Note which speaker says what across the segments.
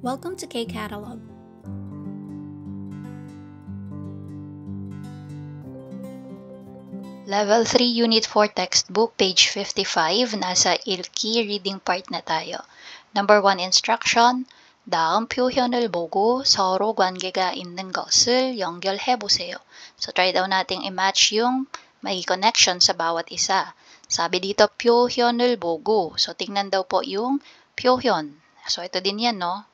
Speaker 1: Welcome to K-Catalog.
Speaker 2: Level 3 Unit 4 Textbook, page 55, nasa 읽기 reading part na tayo. Number 1 instruction, 다음 표현을 보고 서로 관계가 있는 것을 연결해 보세요. So try daw nating i-match yung may connection sa bawat isa. Sabi dito, 표현을 보고. So tingnan daw po yung 표현. So ito din yan, no?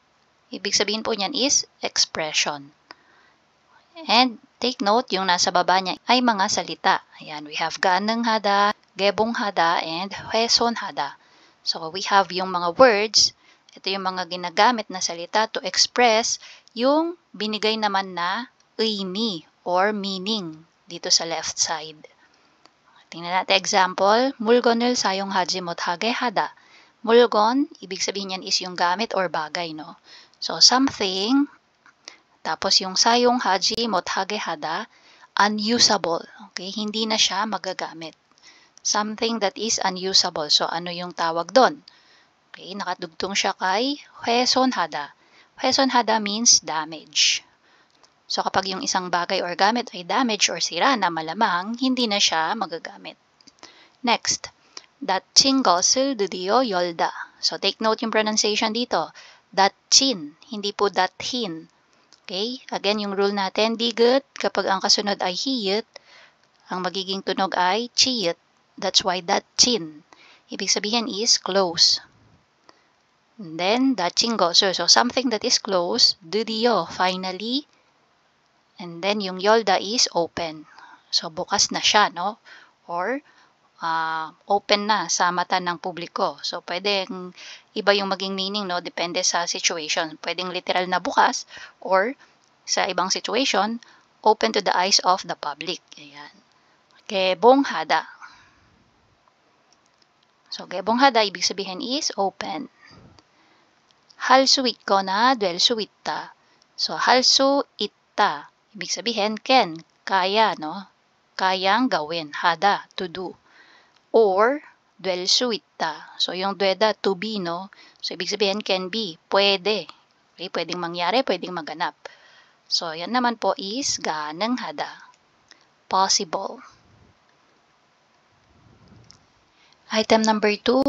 Speaker 2: Ibig sabihin po niyan is expression. And take note, yung nasa baba niya ay mga salita. Ayan, we have 가능하다, 개봉하다, and 훼손하다. So we have yung mga words. Ito yung mga ginagamit na salita to express yung binigay naman na 의미 or meaning dito sa left side. Tingnan natin example, 물건을 사용하지 못하게 하다. 물건, ibig sabihin yan is yung gamit or bagay, no? So something, tapos yung 사용하지 못하게 하다, unusable. Okay, hindi na siya magagamit. Something that is unusable. So ano yung tawag doon? Okay, nakadugtong siya kay 훼손하다. 훼손하다 means damage. So kapag yung isang bagay or gamit ay damage or sira na, malamang hindi na siya magagamit. Next, 다친 것을 드디어 열다. So take note yung pronunciation dito. 다친, hindi po dathin. Okay, again yung rule natin, diget, kapag ang kasunod ay hiyet, ang magiging tunog ay chiyet. That's why 다친. Ibig sabihin is close. And then, 다친 것을. So something that is close, 드디어, finally. And then yung 열다 is open. So bukas na siya, no? Or open na sa mata ng publiko. So pwedeng iba yung maging meaning, no? Depende sa situation. Pwedeng literal na bukas or sa ibang situation, open to the eyes of the public. Ayan. 개봉하다. So 개봉하다 ibig sabihin is open. 할 수 있거나 될 수 있다. So 할 수 있다 ibig sabihin can, kaya, no? Kayang gawin. 하다, to do. Or 될 수 있다. So yung 되다, to be, no? So ibig sabihin can be, pwede. Okay, pwedeng mangyari, pwedeng maganap. So yan naman po is 가능하다. Possible. Item number 2.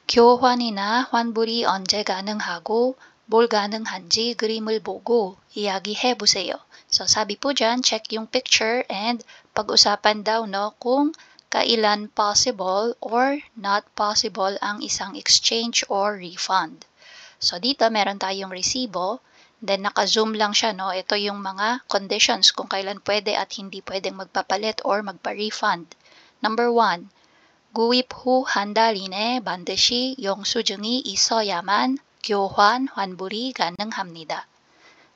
Speaker 2: 교환이나 환불이 언제 가능하고 뭘 가능한지 그림을 보고 이야기해 보세요. So sabi po dyan, check yung picture and pag-usapan daw, no, kung kailan possible or not possible ang isang exchange or refund. So dito meron tayong resibo, then naka-zoom lang siya, no? Ito yung mga conditions kung kailan pwede at hindi pwedeng magpapalit or magpa-refund. Number 1, 구입 후 한 달 이내 반드시 영수증이 있어야만 교환, 환불이 가능합니다.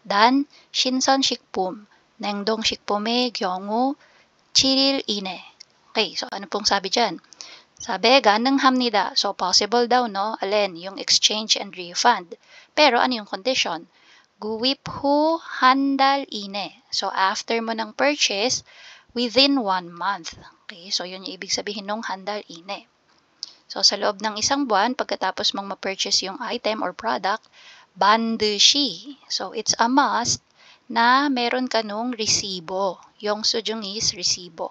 Speaker 2: 단, 신선식품, 냉동식품의 경우 7일 이내. Okay, so ano pong sabi dyan? Sabi, 가능합니다. So, possible daw, no? Alin, yung exchange and refund. Pero, ano yung condition? 구입 후 한 달 이내. So, after mo ng purchase, within 1 month. Okay, so yun yung ibig sabihin nung 한 달 이내. So, sa loob ng isang buwan, pagkatapos mong ma-purchase yung item or product, 반드시. So, it's a must na meron ka nung resibo. 영수증 is resibo.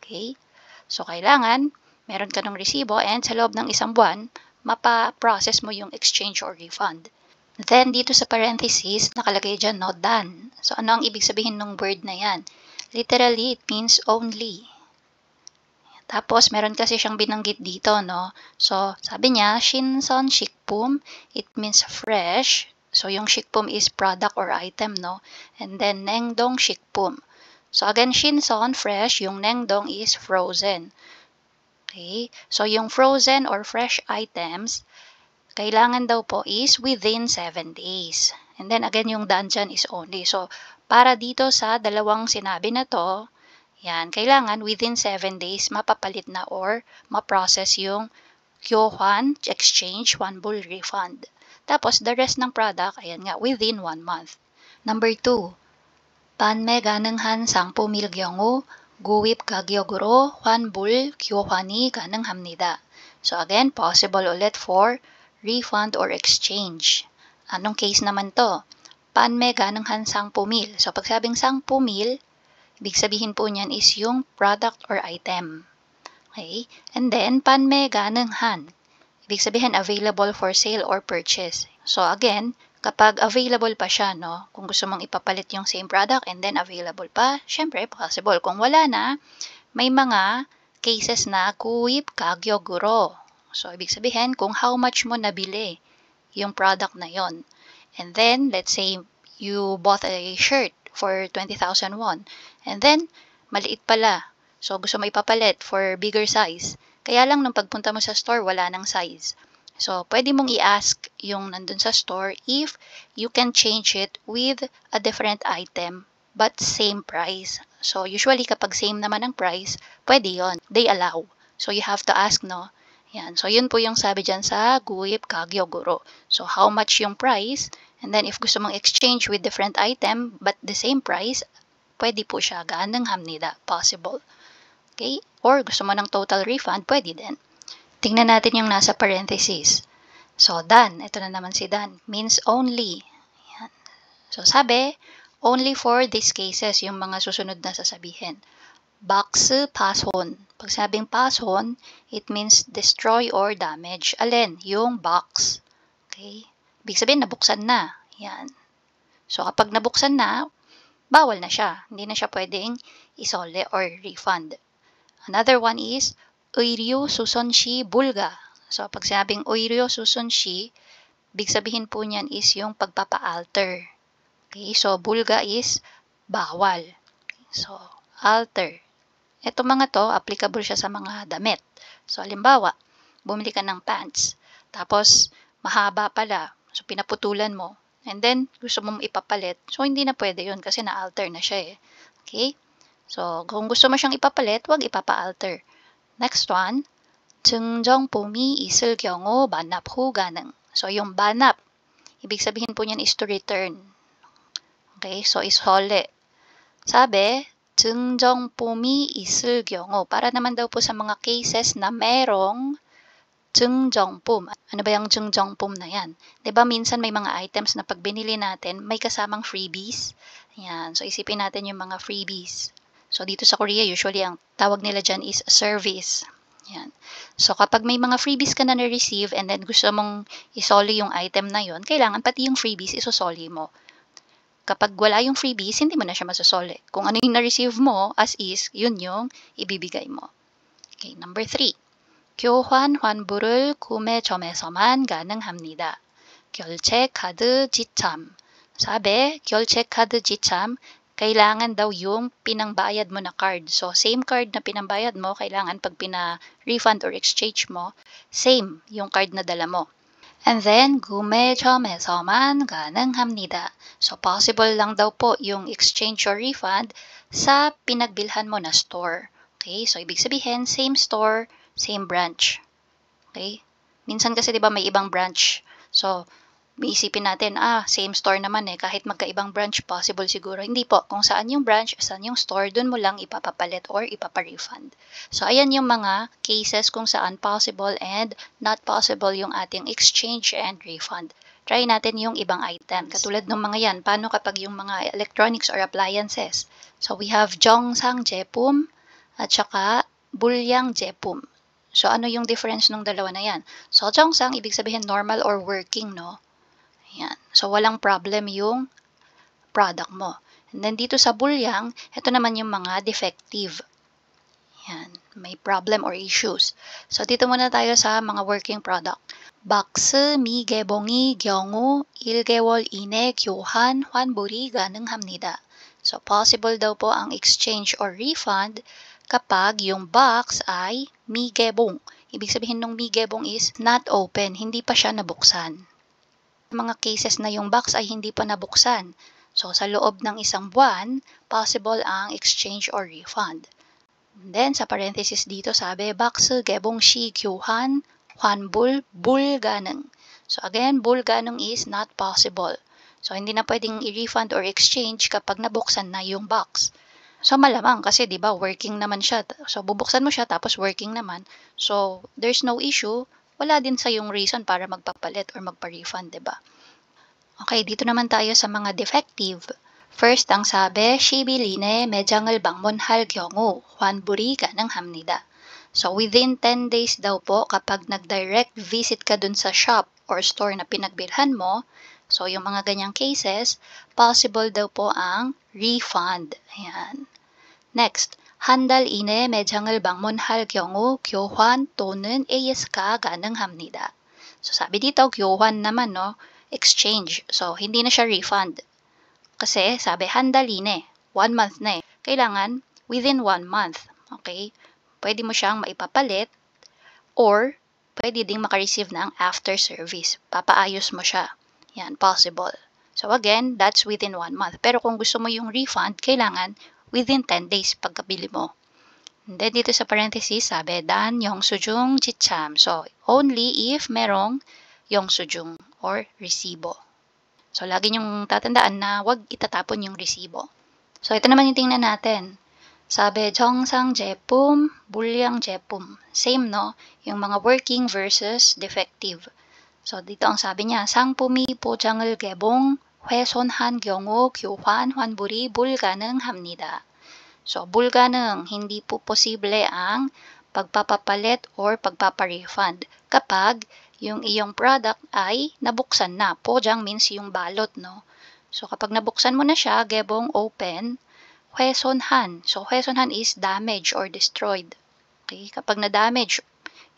Speaker 2: Okay? So, kailangan meron ka ng resibo and sa loob ng isang buwan, mapa-process mo yung exchange or refund. Then, dito sa parenthesis, nakalagay dyan, no, done. So, ano ang ibig sabihin ng word na yan? Literally, it means only. Tapos, meron kasi siyang binanggit dito, no? So, sabi niya, 신선식품, it means fresh. So, yung 식품 is product or item, no? And then, 냉동식품. So, again, 신선, fresh. Yung 냉동 is frozen. Okay? So, yung frozen or fresh items, kailangan daw po is within 7 days. And then, again, yung done dyan is only. So, para dito sa dalawang sinabi na to, yan, kailangan within 7 days mapapalit na or ma-process yung 교환, exchange, 환불, refund. Tapos, the rest ng product, ayan nga, within 1 month. Number 2, 판매 가능한 상품일 경우 구입 가격으로 환불, 교환이 가능합니다. So again, possible ulit for refund or exchange. Anong case naman to? Panme ganenghan sangpumil. So, pag sabing sangpumil, ibig sabihin po niyan is yung product or item. Okay? And then, panme ganenghan. Ibig sabihin, available for sale or purchase. So, again, kapag available pa siya, no? Kung gusto mong ipapalit yung same product and then available pa, syempre, possible. Kung wala na, may mga cases na 구입 가격으로. So, ibig sabihin, kung how much mo nabili yung product na yon. And then, let's say, you bought a shirt for 20,000 won. And then, maliit pala. So, gusto mo ipapalit for bigger size. Kaya lang, nung pagpunta mo sa store, wala nang size. So, pwede mong i-ask yung nandun sa store if you can change it with a different item but same price. So, usually, kapag same naman ang price, pwede yon. They allow. So, you have to ask, no? Yan. So, yun po yung sabi dyan sa 구입 가격으로. So, how much yung price? And then, if gusto mong exchange with different item but the same price, pwede po siya. 가능합니다. Possible. Okay? Or gusto mo ng total refund, pwede din. Tingnan natin yung nasa parenthesis. So, dan. Ito na naman si dan. Means only. Yan. So, sabi, only for these cases, yung mga susunod na sasabihin. 박스 파손. Pag sabing pason, it means destroy or damage. Alin? Yung box. Okay? Ibig sabihin, nabuksan na. Yan. So, kapag nabuksan na, bawal na siya. Hindi na siya pwedeng isole or refund. Another one is, 의료 수선시 불가. So, pag sabing 의료 수선시, ibig sabihin po niyan is yung pagpapa-alter. Okay? So, bulga is bawal. So, alter. Ito mga to, applicable siya sa mga damit. So, halimbawa, bumili ka ng pants. Tapos, mahaba pala. So, pinaputulan mo. And then, gusto mong ipapalit. So, hindi na pwede yun kasi na-alter na siya eh. Okay? So, kung gusto mo siyang ipapalit, wag ipapa-alter. Next one, 증정품이 있을 경우 반납 후 가능. So, yung banap, ibig sabihin po niyan is to return. Okay? So, ishole. Sabi, 증정품이 있을 경우, para naman daw po sa mga cases na merong 증정품. Ano ba yung 증정품 na yan? Diba minsan may mga items na pag binili natin, may kasamang freebies? Yan. So, isipin natin yung mga freebies. So, dito sa Korea, usually ang tawag nila dyan is service. Yan. So, kapag may mga freebies ka na na-receive and then gusto mong isoli yung item na yon, kailangan pati yung freebies isosoli mo. Kapag wala yung freebies, hindi mo na siya masasole. Kung ano yung na-receive mo, as is, yun yung ibibigay mo. Okay, number 3. 교환 환불을 구매점에서만 가능합니다. 결제 카드 지참. Sabi, 결제 카드 지참, kailangan daw yung pinangbayad mo na card. So, same card na pinambayad mo, kailangan pag pina-refund or exchange mo, same yung card na dala mo. And then, 구매점에서만 가능합니다. So, possible lang daw po yung exchange or refund sa pinagbilhan mo na store. Okay? So, ibig sabihin, same store, same branch. Okay? Minsan kasi, di ba, may ibang branch. So, iisipin natin, same store naman eh. Kahit magkaibang branch, possible siguro. Hindi po. Kung saan yung branch, saan yung store, dun mo lang ipapapalit or ipapa-refund. So, ayan yung mga cases kung saan possible and not possible yung ating exchange and refund. Try natin yung ibang items. Katulad ng mga yan, paano kapag yung mga electronics or appliances? So, we have 정상 제품 at saka bulyang 제품. So, ano yung difference ng dalawa na yan? So, 정상, ibig sabihin normal or working, no? Yan. So, walang problem yung product mo. And then, dito sa bulyang, ito naman yung mga defective. Yan. May problem or issues. So, dito muna tayo sa mga working product. 박스 미개봉이 경우 1개월 이내 교환 환불이 가능합니다. So, possible daw po ang exchange or refund kapag yung box ay 미개봉. Ibig sabihin ng 미개봉 is not open. Hindi pa siya nabuksan. Mga cases na yung box ay hindi pa nabuksan. So, sa loob ng isang buwan, possible ang exchange or refund. And then, sa parenthesis dito sabi, 박스 개봉 시 교환, 환불, 불가능. So, again, 불가능 is not possible. So, hindi na pwedeng i-refund or exchange kapag nabuksan na yung box. So, malamang kasi, di ba, working naman siya. So, bubuksan mo siya tapos working naman. So, there's no issue. Wala din sa yung reason para magpapalit or magpa-refund, diba? Okay, dito naman tayo sa mga defective. First, ang sabi, 시빌인의 매장을 방문할 경우 환불이 가능합니다. So, within 10 days daw po, kapag nag-direct visit ka dun sa shop or store na pinagbilhan mo, so yung mga ganyang cases, possible daw po ang refund. Ayan. Next, 한 달 이내 매장을 방문할 경우 교환 또는 AS가 가능합니다. So, sabi dito, 교환 naman, no? Exchange. So, hindi na siya refund. Kasi, sabi, 한 달 이내, 1 month na eh. Kailangan, within 1 month. Okay? Pwede mo siyang maipapalit or pwede ding makareceive ng after service. Papaayos mo siya. Yan, possible. So, again, that's within 1 month. Pero kung gusto mo yung refund, kailangan within 10 days pagkabili mo. And then, dito sa parenthesis, sabi, dan 영수증 지참. So, only if merong 영수증 or resibo. So, lagi niyong tatandaan na wag itatapon yung resibo. So, ito naman yung tingnan natin. Sabi, 정상 제품, 불량 제품. Same, no? Yung mga working versus defective. So, dito ang sabi niya, 상품이 포장을 개봉, 훼손한 경우 교환 환불이 불가능합니다. So, 불가능, hindi po posible ang pagpapapalit or pagpaparefund kapag yung iyong product ay nabuksan na. Pojang means yung balot, no? So, kapag nabuksan mo na siya, gebong open, 훼손한. So, 훼손한 is damaged or destroyed. Okay? Kapag na-damage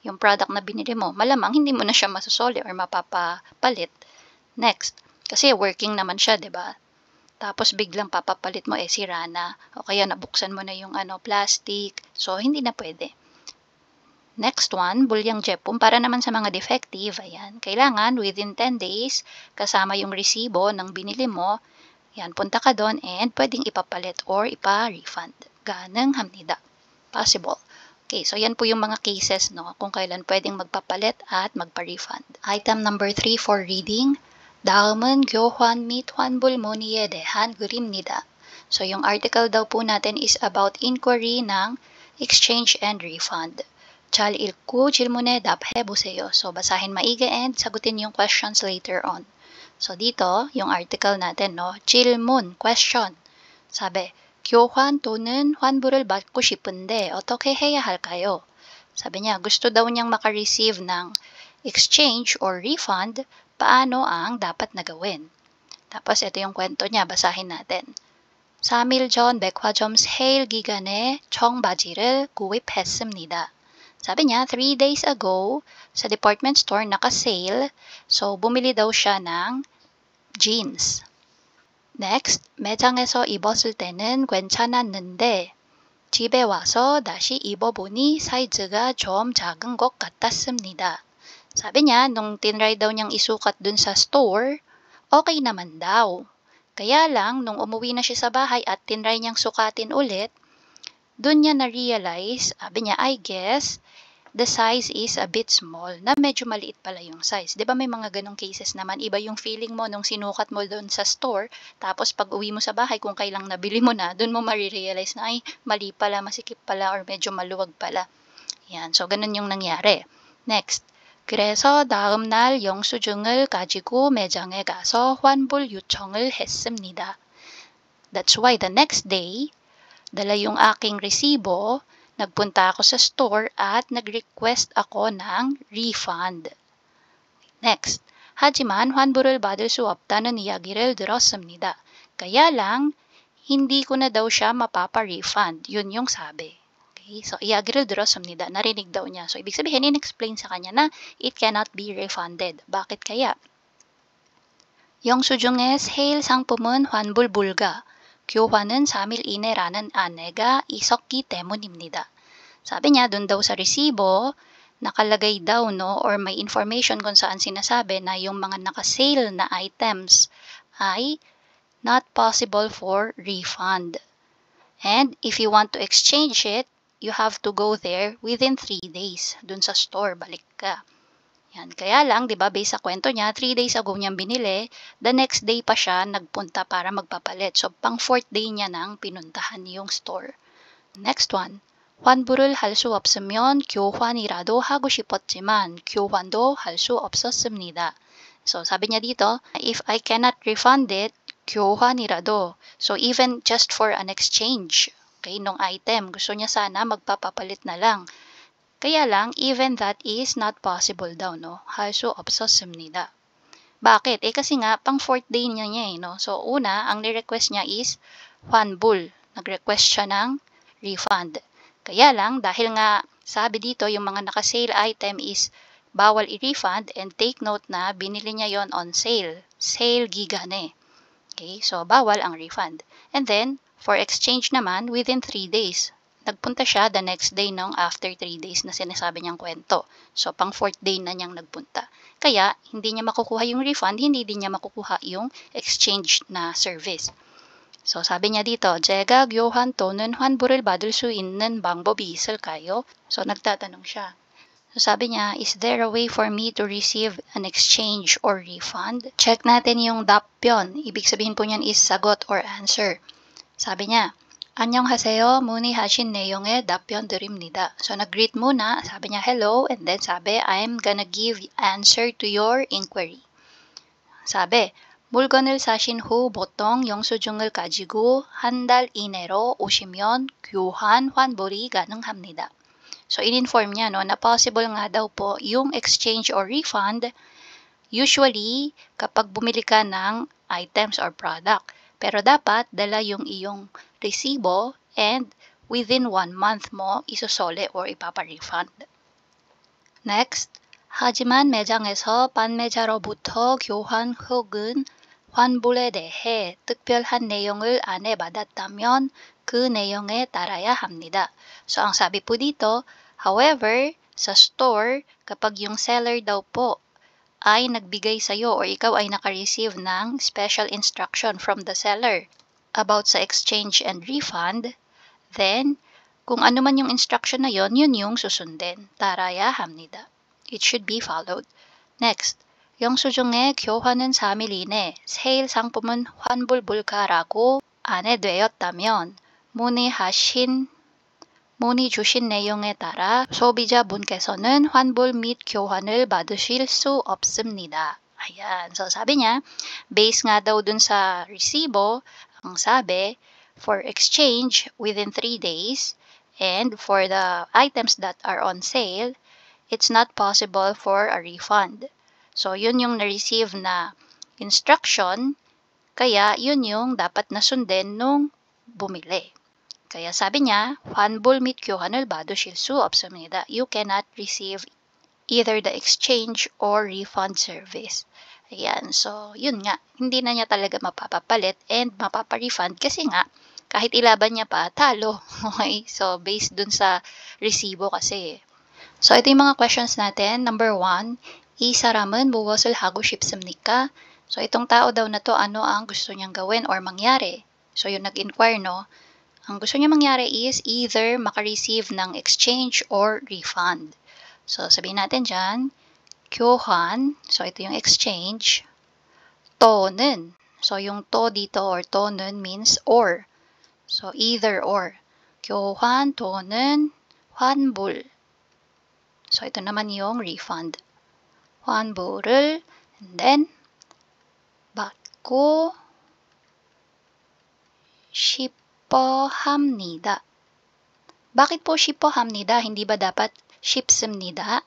Speaker 2: yung product na binili mo, malamang hindi mo na siya masusoli or mapapapalit. Next, kasi working naman siya, 'di ba? Tapos biglang papapalit mo sira na o kaya nabuksan mo na yung plastic. So, hindi na pwede. Next one, bulyang jepum para naman sa mga defective. Ayan, kailangan within 10 days kasama yung resibo ng binili mo. Yan, punta ka doon and pwedeng ipapalit or ipa-refund. 가능합니다. Possible. Okay, so yan po yung mga cases, no, kung kailan pwedeng magpapalit at magpa-refund. Item number 3 for reading. 다음은 교환 및 환불 문의에 대한 글입니다. So yung article daw po natin is about inquiry ng exchange and refund. 잘 읽고 질문에 답해보세요. So basahin maigi and sagutin yung questions later on. So dito, yung article natin, no, 질문, question. 사배, 교환 또는 환불을 받고 싶은데 어떻게 해야 할까요? Sabi niya, gusto daw niyang makareceive ng exchange or refund, paano ang dapat na gawin? Tapos ito yung kwento niya, basahin natin. 3일 전 백화점 세일 기간에 청바지를 구입했습니다. Sabi niya, 3 days ago, sa department store naka-sale, so bumili daw siya ng jeans. Next, 매장에서 입었을 때는 괜찮았는데 집에 와서 다시 입어보니 사이즈가 좀 작은 것 같았습니다. Sabi niya, nung tinry daw niyang isukat dun sa store, okay naman daw. Kaya lang, nung umuwi na siya sa bahay at tinry niyang sukatin ulit, dun niya na-realize, sabi niya, I guess, the size is a bit small, na medyo maliit pala yung size. 'Di ba may mga ganong cases naman, iba yung feeling mo nung sinukat mo doon sa store, tapos pag uwi mo sa bahay kung kailang nabili mo na, doon mo marirealize na ay mali pala, masikip pala, or medyo maluwag pala. Yan, so ganun yung nangyari. Next, 그래서 다음 날 영수증을 가지고 매장에 가서 환불 요청을 했습니다. That's why the next day, dala yung aking resibo, nagpunta ako sa store at nag-request ako ng refund. Next, 하지만 환불을 받을 수 없다는 이야기를 들었습니다. Kaya lang, hindi ko na daw siya mapapa-refund. Yun yung sabi. Okay? So, 이야기를 들었습니다. Narinig daw niya. So, ibig sabihin, in-explain sa kanya na it cannot be refunded. Bakit kaya? 영수증의 세일 상품은 환불 불가. 교환은 3일 이내라는 안내가 있었기 때문입니다. Sabi niya, dun daw sa resibo, nakalagay daw, no, or may information kung saan sinasabi na yung mga naka-sale na items ay not possible for refund. And if you want to exchange it, you have to go there within 3 days. Dun sa store, balik ka. Yan. Kaya lang, di ba, based sa kwento niya, 3 days ago niyang binili, the next day pa siya nagpunta para magpapalit. So, pang 4th day niya nang pinuntahan yung store. Next one. 환불을 할 수 없으면 교환이라도 하고 싶었지만 교환도 할 수 없었습니다. So, sabi niya dito, if I cannot refund it, 교환이라도. So, even just for an exchange, okay, nung item, gusto niya sana magpapapalit na lang. Kaya lang, even that is not possible daw, no? 할 수 없었습니다. Bakit? Kasi nga, pang 4th day niya no? So, una, ang ni-request niya is 환불. Nag-request siya ng refund. Kaya lang, dahil nga, sabi dito, yung mga naka-sale item is bawal i-refund, and take note na binili niya yon on sale. Sale gigane. Okay, so bawal ang refund. And then, for exchange naman, within 3 days. Nagpunta siya the next day nung after 3 days na sinasabi niyang kwento. So, pang 4th day na niyang nagpunta. Kaya, hindi niya makukuha yung refund, hindi din niya makukuha yung exchange na service. So, sabi niya dito, 제가 교환 또는 환불을 받을 수 있는 방법이 있을까요? So, nagtatanong siya. So, sabi niya, is there a way for me to receive an exchange or refund? Check natin yung 답변. Ibig sabihin po niyan is sagot or answer. Sabi niya, 안녕하세요. 문의하신 내용에 답변 드립니다. So, nag-greet muna. Sabi niya, hello. And then sabi, I'm gonna give answer to your inquiry. 사배, 물건을 사신 후 보통 영수증을 가지고 한 달 이내로 오시면 교환 환불이 가능합니다. So, in-inform niya no, na possible nga daw po yung exchange or refund usually kapag bumili ka ng items or product. Pero dapat dala yung iyong resibo and within 1 month mo isosole or ipapa-refund. Next, 하지만 매장에서 판매자로부터 교환 혹은 환불에 대해 특별한 내용을 안내받았다면 그 내용에 따라야 합니다. So, ang sabi po dito, however, sa store, kapag yung seller daw po ay nagbigay sa'yo or ikaw ay naka-receive ng special instruction from the seller about sa exchange and refund, then, kung ano man yung instruction na yon, yun yung susundin. 따라야 합니다. It should be followed. Next, 영수증의 교환은 3일 이내 세일 상품은 환불 불가라고 안내되었다면 문의 주신 내용에 따라 소비자분께서는 환불 및 교환을 받으실 수 없습니다. Ayan. So, sabi niya, based nga daw dun sa resibo, ang sabi, for exchange within 3 days, and for the items that are on sale, it's not possible for a refund. So, yun yung na-receive na instruction, kaya yun yung dapat nasundin nung bumili. Kaya sabi niya, 환불 및 교환을 받으실 수 없습니다. You cannot receive either the exchange or refund service. Ayan, so yun nga, hindi na niya talaga mapapapalit and mapapa-refund kasi nga, kahit ilaban niya pa, talo. Okay, so based dun sa resibo kasi. So ito yung mga questions natin. Number 1, 이 사람은 무엇을 하고 싶습니까? So itong tao daw na to, ano ang gusto niyang gawin or mangyari? So yung nag-inquire, no? Ang gusto niya mangyari is either maka-receive ng exchange or refund. So, sabihin natin dyan, 교환, so ito yung exchange, 또는, so yung to dito or 또는 means or. So, either or. 교환 또는 환불. So, ito naman yung refund. 환불을, and then, 받고 싶어합니다. Bakit po 싶어합니다? Hindi ba dapat 싶습니다?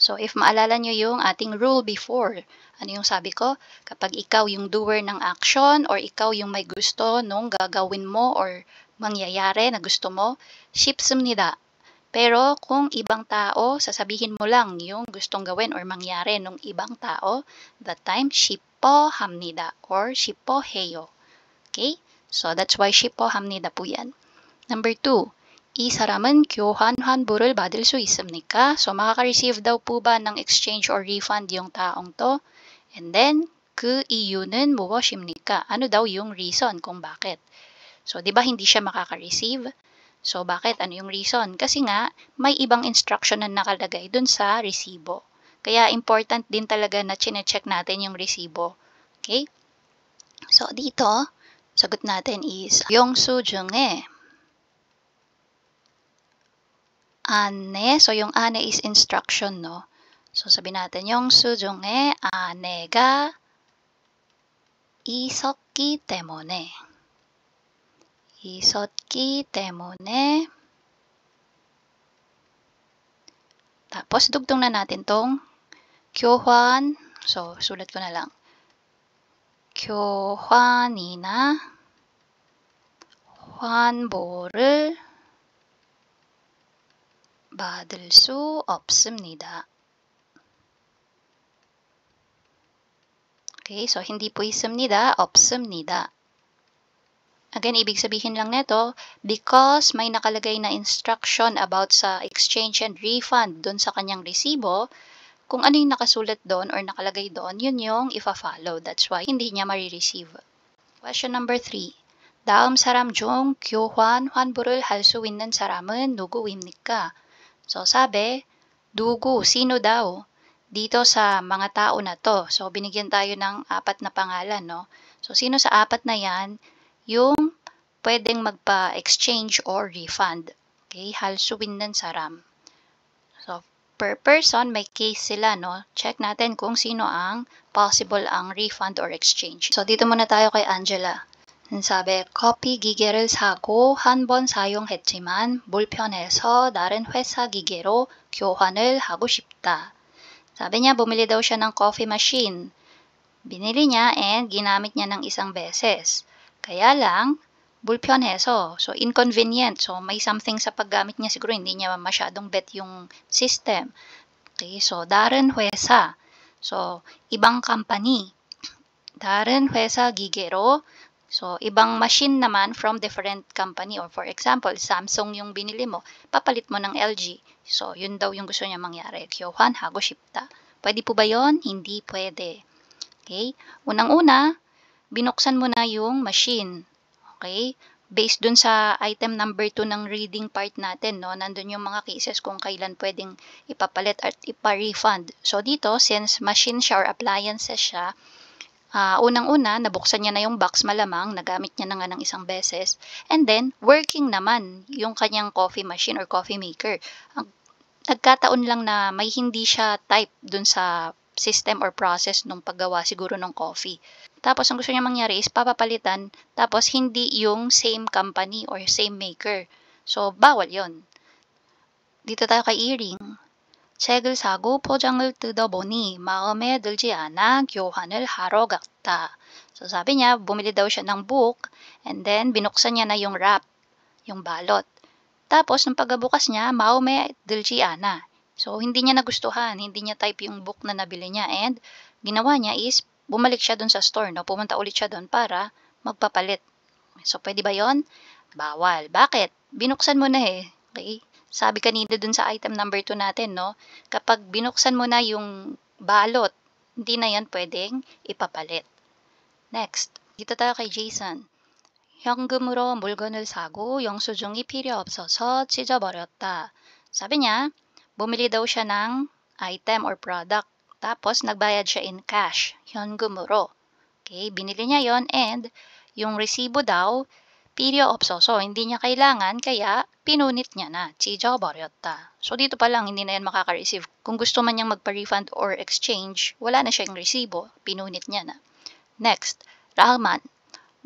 Speaker 2: So, if maalala nyo yung ating rule before, ano yung sabi ko? Kapag ikaw yung doer ng action or ikaw yung may gusto nung gagawin mo or mangyayari na gusto mo, 싶습니다. Pero kung ibang tao, sasabihin mo lang yung gustong gawin or mangyari nung ibang tao, that time, 싶어합니다 or 싶어해요. Okay? So, that's why 싶어합니다 po yan. Number 2, 이 사람은 교환 환불을 받을 수 있습니까? So, makaka-receive daw po ba ng exchange or refund yung taong to? And then, 그 이유는 무엇입니까? Ano daw yung reason kung bakit? So, di ba hindi siya makaka-receive? So, bakit? Ano yung reason? Kasi nga, may ibang instruction na nakalagay dun sa resibo. Kaya, important din talaga na chine-check natin yung resibo. Okay? So, dito, sagot natin is, 영수증에 안내. So, yung 안내 is instruction, no? So, sabi natin yung 수중에 아내가 있었기 때문에. 있었기 때문에. Tapos, dugtong na natin tong 교환. So, sulat ko na lang. 교환이나 환보를 받을 수 없습니다. Okay, so hindi po 있습니다, 없습니다. Again, ibig sabihin lang nito, because may nakalagay na instruction about sa exchange and refund dun sa kanyang resibo, kung ano yung nakasulat doon or nakalagay doon, yun yung ifa-follow. That's why hindi niya marireceive. Question number 3. 다음 사람 중 교환 환불을 할 수 있는 사람은 누구입니까? So, sabi, 누구, sino daw? Dito sa mga tao na to. So, binigyan tayo ng 4 na pangalan, no? So, sino sa 4 na yan yung pwedeng magpa-exchange or refund? Okay, 할 수 있는 사람. So, per person, may case sila, no? Check natin kung sino ang possible ang refund or exchange. So, dito muna tayo kay Angela. 사배 커피 기계를 사고 한 번 사용했지만 불편해서 다른 회사 기계로 교환을 하고 싶다. Sabi niya, bumili daw siya ng coffee machine. Binili niya and ginamit niya ng isang beses. Kaya lang, 불편해서, so inconvenient. So may something sa paggamit niya, siguro hindi niya masyadong bet yung system. Okay, so 다른 회사. So ibang company. 다른 회사 기계로. So, ibang machine naman from different company or for example, Samsung yung binili mo, papalit mo ng LG. So, yun daw yung gusto niya mangyari. 교환하고 싶다. Pwede po ba yun? Hindi pwede. Okay? Unang-una, binuksan mo na yung machine. Okay? Based dun sa item number 2 ng reading part natin, no? Nandun yung mga cases kung kailan pwedeng ipapalit at ipa-refund. So, dito, since machine siya or appliances siya, unang-una, nabuksan niya na yung box, malamang, nagamit niya na nga ng isang beses. And then, working naman yung kanyang coffee machine or coffee maker. Nagkataon lang na may hindi siya type dun sa system or process nung paggawa siguro ng coffee. Tapos, ang gusto niya mangyari is papapalitan, tapos hindi yung same company or same maker. So, bawal yon. Dito tayo kay Earring. 책을 사고 포장을 뜯어보니 마음에 들지 않아 교환을 하러 갔다. So sabi niya, bumili daw siya ng book and then binuksan niya na yung wrap, yung balot. Tapos, nung pagbukas niya, 마음에 들지 않아. So, hindi niya nagustuhan, hindi niya type yung book na nabili niya and ginawa niya is bumalik siya dun sa store, no? Pumunta ulit siya dun para magpapalit. So, pwede ba yon? Bawal. Bakit? Binuksan mo na eh. Okay? Sabi kanina dun sa item number 2 natin, no? Kapag binuksan mo na yung balot, hindi na yan pwedeng ipapalit. Next, dito tayo kay Jason. 현금으로 물건을 사고 영수증이 필요 없어서 찢어버렸다. Sabi niya, bumili daw siya ng item or product. Tapos, nagbayad siya in cash. 현금으로. Okay, binili niya yon and yung resibo daw, 필요 없어서, hindi niya kailangan, kaya pinunit niya na. 찢어버렸다. So, dito pa lang, hindi na yan makaka-receive. Kung gusto man niyang magpa-refund or exchange, wala na siyang resibo. Pinunit niya na. Next, 라흐만.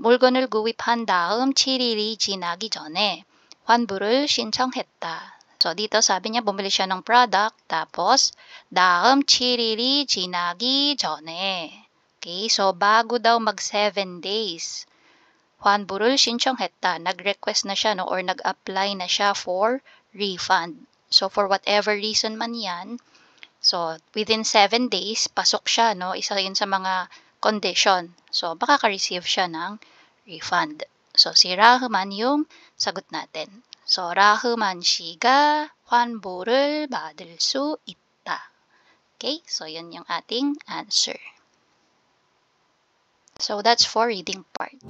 Speaker 2: 물건을 구입한 다음 7일이 지나기 전에 환불을 신청했다. So, dito sabi niya, bumili siya ng product, tapos, 다음 7일이 지나기 전에. Okay, so, bago daw mag 7 days. 환불을 신청했다. Nag-request na siya, no, or nag-apply na siya for refund. So, for whatever reason man yan, so, within 7 days, pasok siya, no? Isa yun sa mga condition. So, makaka-receive siya ng refund. So, si 라흐만 yung sagot natin. So, 라흐만 씨가 환불을 받을 수 있다. Okay? So, yun yung ating answer. So, that's for reading part.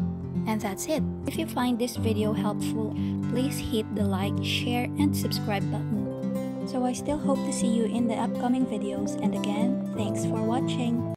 Speaker 1: And that's it. If you find this video helpful, please hit the like, share, and subscribe button. So I still hope to see you in the upcoming videos, and again, thanks for watching.